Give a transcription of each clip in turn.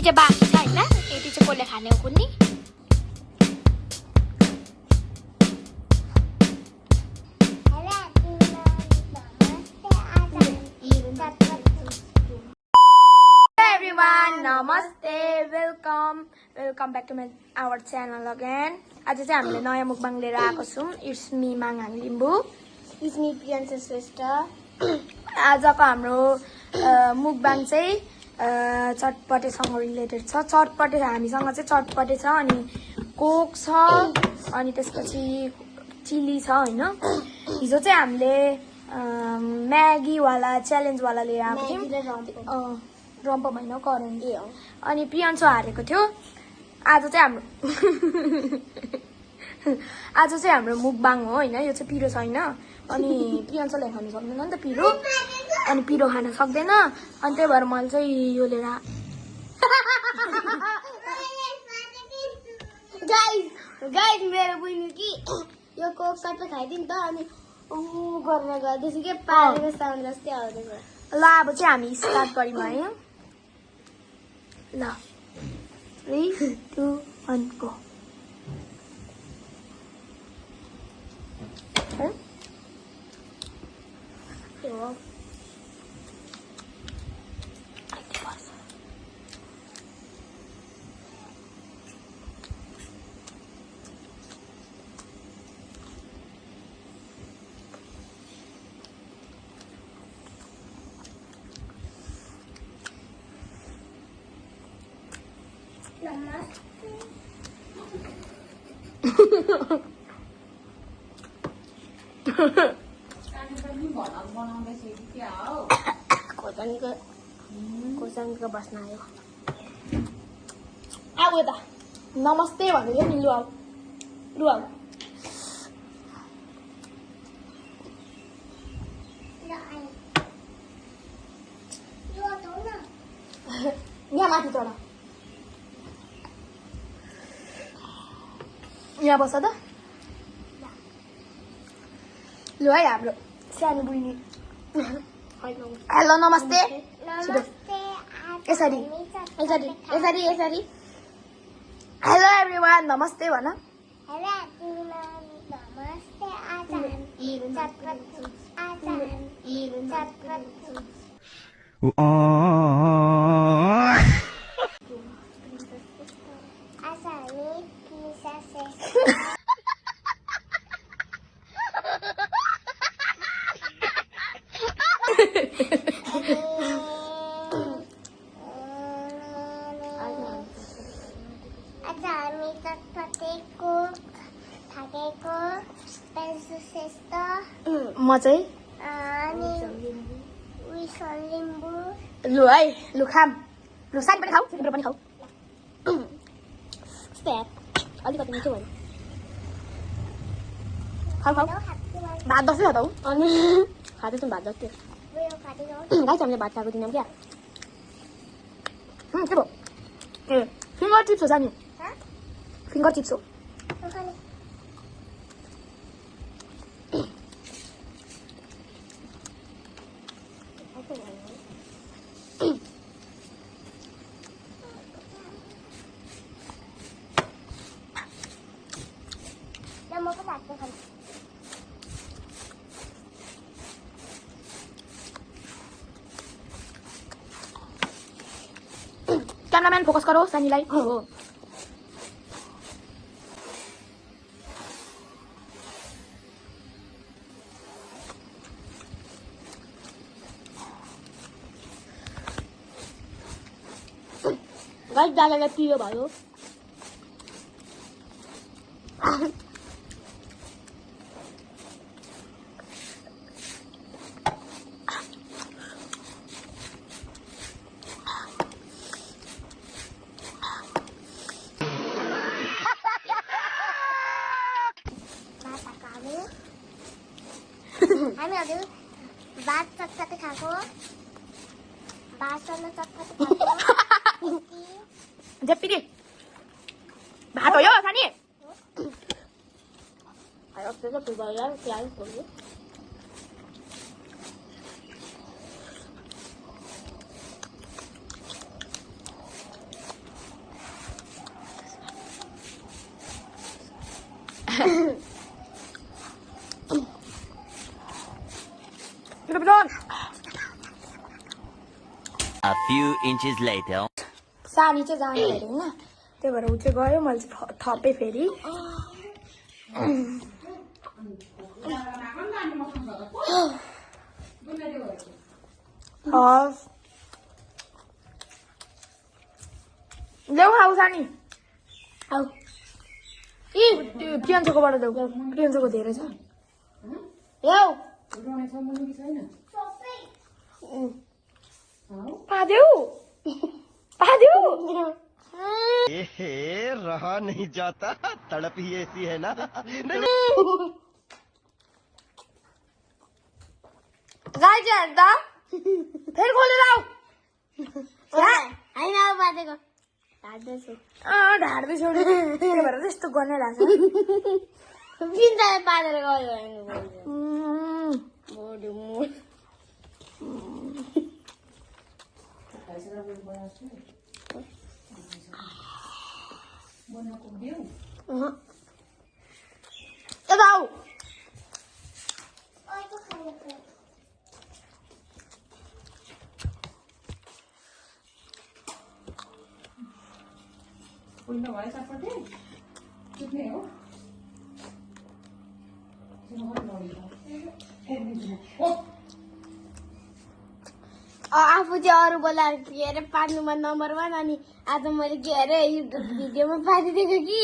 चाहिँ बाँकी छ होइन यति चाहिँ कसले खाने हो कुन्नी नमस्ते welcome back to our channel again आज चाहिँ हामीले नयाँ मुकबाङ लिएर आएको छौँ it's me Manghang Limbu it's me Priyanka Shrestha आजको हाम्रो मुकबाङ चाहिँ चटपटेसँग रिलेटेड छ चटपटे हामीसँग चाहिँ चटपटे छ अनि कोक छ अनि त्यसपछि चिली छ होइन हिजो चाहिँ हामीले म्यागीवाला च्यालेन्जवाला लिएर आएको थियौँ रम्प भएन करेन्ट अनि प्रियन्सो हारेको थियो आज चाहिँ हाम्रो मुकबाङ हो होइन यो चाहिँ पिरो छैन अनि प्रियन्सोले खानु सक्दैन नि त पिरो अनि पिरो खान सक्दैन अनि त्यही भएर मैले चाहिँ यो लिएर गाइस मेरो बहिनी कि यो कोक सबै खाइदियो नि त अनि गर्न गर्दैछु के पारेको साउन्ड जस्तै आउँदैछ ल अब चाहिँ हामी स्टार्ट गऱ्यौँ है ल 3 2 1 गो खोर्सानीको बस्न आयो आऊ यता नमस्ते भनेको नि लु आऊ यहाँ माथि चढ यहाँ बस त लु है हाम्रो सानो बहिनी हेलो नमस्ते यसरी हेलो एभ्रिवान नमस्ते भन म चाहिँ लु है लु खाम लु सानी पनि खाऊ तिम्रो पनि खाऊ अलिकति मिठो भयो खाऊ भात दसै खाऊ अनि खाँदैछौँ भात जस्तो गाइस हामीले भात खाएको दिनौँ क्या के भयो ए फिङ्गर चिप्स हो सानी फिङ्गर चिप्स हो कैमरामैन फोकस करो सानीलाई हो गाइस दादालाई पिरो भयो हामीहरू भात चटपटे खाएको भातसँग चटपटे खाएको जप्पी भात हो यो सानी few inches later. सानी चाहिँ जानु अरे होइन त्यही भएर ऊ चाहिँ गयो मैले चाहिँ थपेँ फेरि हस् ल्याउ आऊ सानी आऊ प्रियन्सकोबाट देऊ प्रियन्सको धेरै छ ल्याउ पादेऊ पादेऊ रहा नहीं जाता तड़प ही ऐसी है ना जायचं आता फेर खोलेर आऊ होइन अब बाँधेको ढाड्दैछु ढाड्दै छोड्यो त्यही भएर त्यस्तो गर्ने लाग्छ बिन्दाले बाँधेर गयो यता आऊ आफू चाहिँ अरू बोलाएर के अरे पार्नुमा नम्बर 1 अनि आज मैले के अरे युट्युब भिडियोमा पारिदिएको कि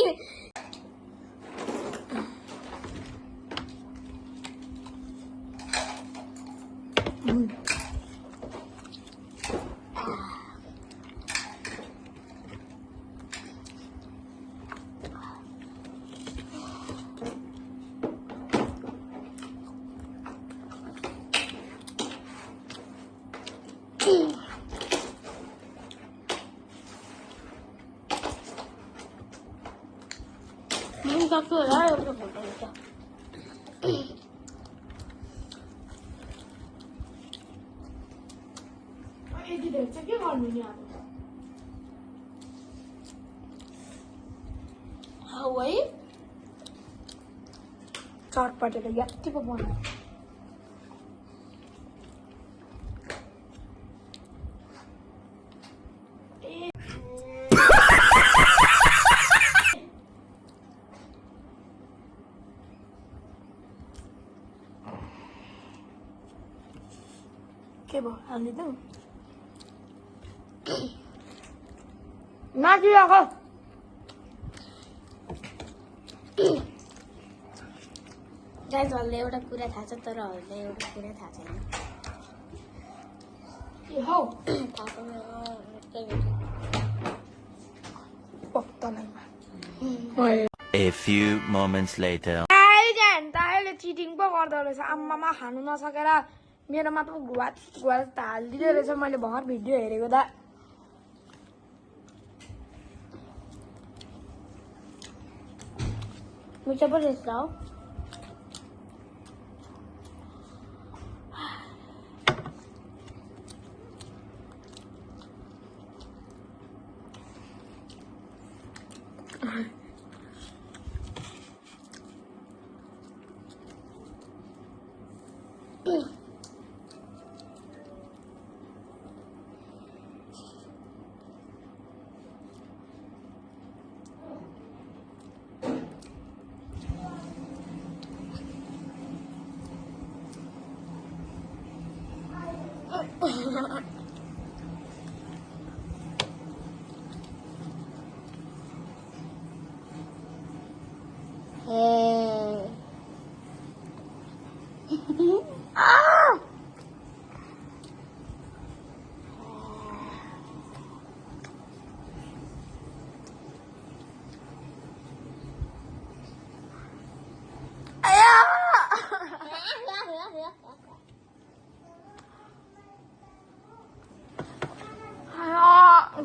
सक्छु होला एउटा फोटो हुन्छ यति धेरै चाहिँ के गर्नु नि अब है चटपटेर यति पो बनाऊ के भयो हालिदिउँ माथि राख गाइजहरूले एउटा कुरा थाहा छ तर अरूलाई एउटा कुरा थाहा छैन के हौ थाहा छैन पत्ता नै A few moments later. अहिले चिटिङ पो गर्दो रहेछ आम्मामा खानु नसकेर मेरोमा पो गुवा त हालिदिँदो रहेछ मैले भर्खर भिडियो हेरेको दा मिठो पो रहेछ हौ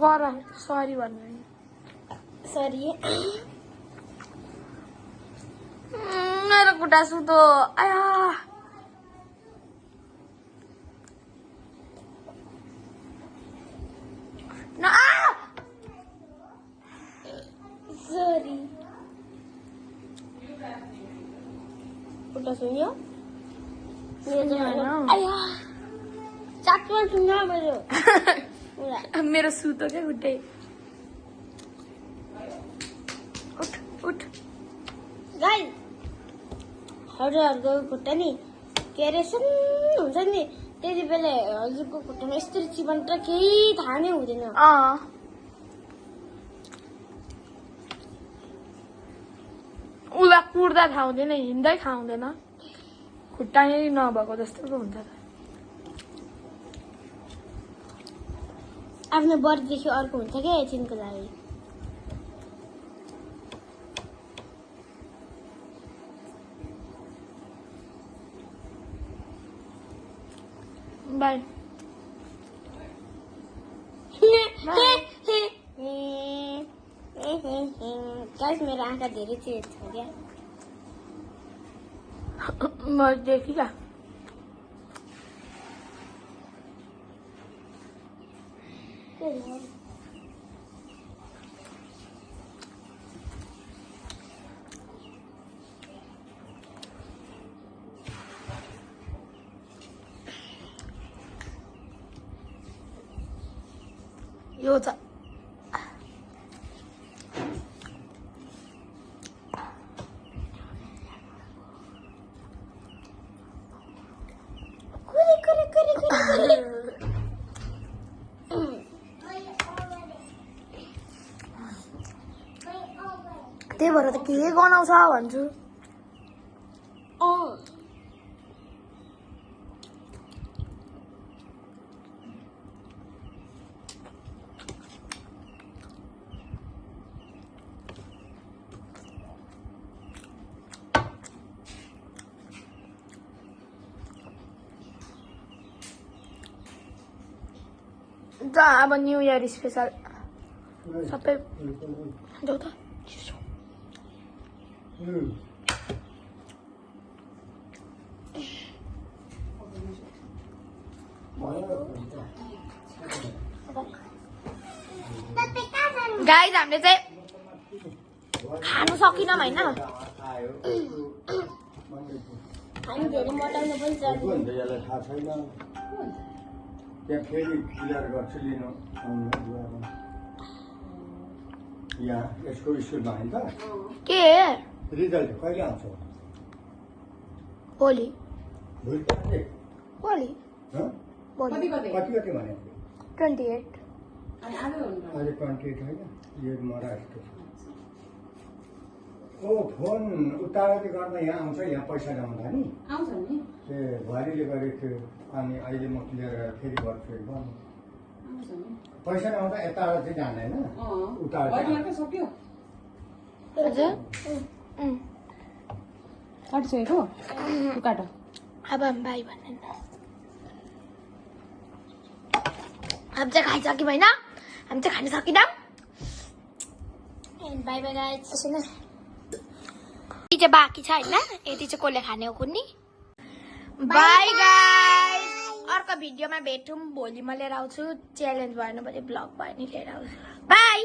गर सरी भन्नु सरी मेरो खुट्टा सुतो आया न सरी खुट्टा सुन्यो सुन्यो होइन? आया चाकमा सुन्यो मेरो मेरो सुतो क्या खुट्टै उठ उठ गाइस हजुरहरूको खुट्टा नि के अरे सुन हुन्छ नि त्यति बेला हजुरको खुट्टामा यस्तो चिबन त केही थाहा नै हुँदैन उसलाई कुर्दा थाहा हुँदैन हिँड्दै थाहा हुँदैन खुट्टा नै नभएको जस्तो पो हुन्छ त आफ्नो बर्थदेखि अर्को हुन्छ क्या एकछिनको लागि बाई गाइस मेरो आँखा धेरै चेज छ क्या म देखिला यो छ त्यही भएर त के गनाउँछ भन्छु अब न्यू इयर स्पेसल सबै जाऊ त गाइस हामीले चाहिँ खानु सकिनँ होइन हामी धेरै मोटाउनु पनि सक्दैन त्यहाँ फेरि क्लियर गर्छु लिनु यहाँ यसको स्कुलमा होइन त के रिजल्ट कहिले आउँछ भोलि भोलि भोलि भोलि कति कति भनेको 28 अहिले 28 होइन यो मरा यस्तो छ ओ फोन उतारति गर्दा यहाँ आउँछ यहाँ पैसा ल्याउँदा नि आउँछ नि ए भरिले गरेको थियो अनि अहिले म क्लियर गरेर फेरि गर्छु गर्नु आउँछ नि पैसा ल्याउँदा यता चाहिँ जाँदैन उता सक्यो हजुर काटिसकेको काट अब हामी भाइ भन्ने हामी चाहिँ खाइसक्यौँ होइन हामी चाहिँ खान सकिनौँ बाई बाई गाइस यति चाहिँ बाँकी छ होइन यति चाहिँ कसले खाने हो कुन्नी बाई गाइस अर्को भिडियोमा भेटौँ भोलि म लिएर आउँछु च्यालेन्ज भएन भने ब्लग भयो नि लिएर आउँछु बाई